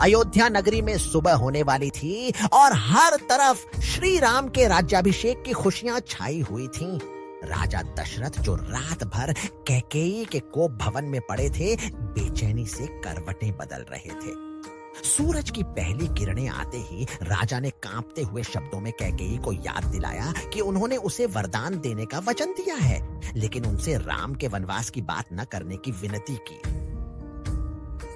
अयोध्या नगरी में सुबह होने वाली थी और हर तरफ श्री राम के राज्याभिषेक की खुशियां छाई हुई थीं। राजा दशरथ जो रात भर कैकेयी के कोप भवन में पड़े थे, बेचैनी से करवटें बदल रहे थे। सूरज की पहली किरणें आते ही राजा ने कांपते हुए शब्दों में कैकेयी को याद दिलाया कि उन्होंने उसे वरदान देने का वचन दिया है, लेकिन उनसे राम के वनवास की बात न करने की विनती की।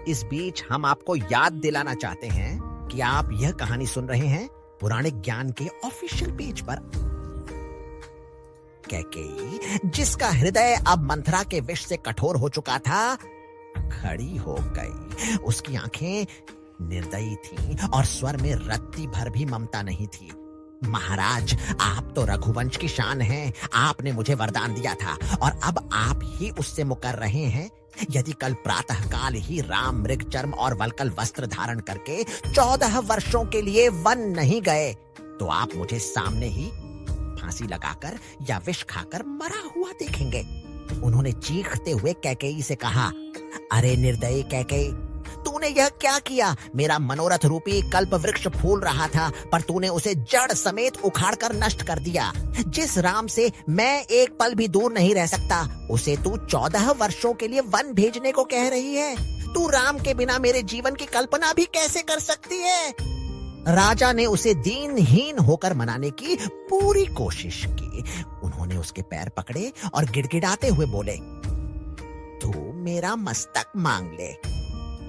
इस बीच हम आपको याद दिलाना चाहते हैं कि आप यह कहानी सुन रहे हैं पौराणिक ज्ञान के ऑफिशियल पेज पर। कैकेयी, जिसका हृदय अब मंथरा के विष से कठोर हो चुका था, खड़ी हो गई। उसकी आंखें निर्दयी थीं और स्वर में रत्ती भर भी ममता नहीं थी। महाराज, आप तो रघुवंश की शान हैं। आपने मुझे वरदान दिया था और अब आप ही उससे मुकर रहे हैं। यदि कल प्रातः काल ही राम मृग चर्म और वल्कल वस्त्र धारण करके 14 वर्षों के लिए वन नहीं गए, तो आप मुझे सामने ही फांसी लगाकर या विष खाकर मरा हुआ देखेंगे। उन्होंने चीखते हुए कैकेयी से कहा, अरे निर्दयी कैकेयी, तूने यह क्या किया? मेरा मनोरथ रूपी कल्प वृक्ष फूल रहा था, पर तूने उसे जड़ समेत उखाड़कर नष्ट कर दिया। जिस राम से मैं एक पल भी दूर नहीं रह सकता, उसे तू 14 वर्षों के लिए वन भेजने को कह रही है। तू राम के बिना मेरे जीवन की कल्पना भी कैसे कर सकती है? राजा ने उसे दीनहीन होकर मनाने की पूरी कोशिश की। उन्होंने उसके पैर पकड़े और गिड़गिड़ाते हुए बोले, तू मेरा मस्तक मांग ले,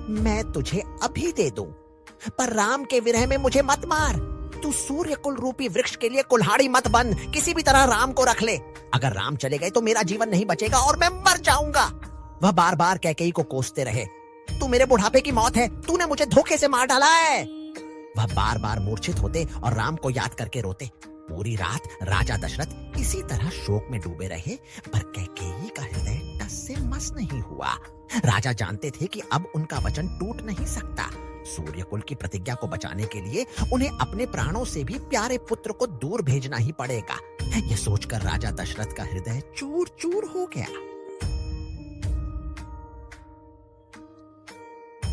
मैं तुझे अभी दे दूं, पर राम के विरह में मुझे मत मार। तू सूर्य कुल रूपी वृक्ष के लिए कुल्हाड़ी मत बन, किसी भी तरह राम को रख ले। अगर राम चले गए तो मेरा जीवन नहीं बचेगा और मैं मर जाऊंगा। वह बार बार कैकेयी को कोसते रहे, तू मेरे बुढ़ापे की मौत है, तूने मुझे धोखे से मार डाला है। वह बार बार मूर्छित होते और राम को याद करके रोते। पूरी रात राजा दशरथ इसी तरह शोक में डूबे रहे, पर कैकेयी का हृदय टस से मस नहीं हुआ। राजा जानते थे कि अब उनका वचन टूट नहीं सकता। सूर्यकुल की प्रतिज्ञा को बचाने के लिए उन्हें अपने प्राणों से भी प्यारे पुत्र को दूर भेजना ही पड़ेगा। यह सोचकर राजा दशरथ का हृदय चूर चूर हो गया।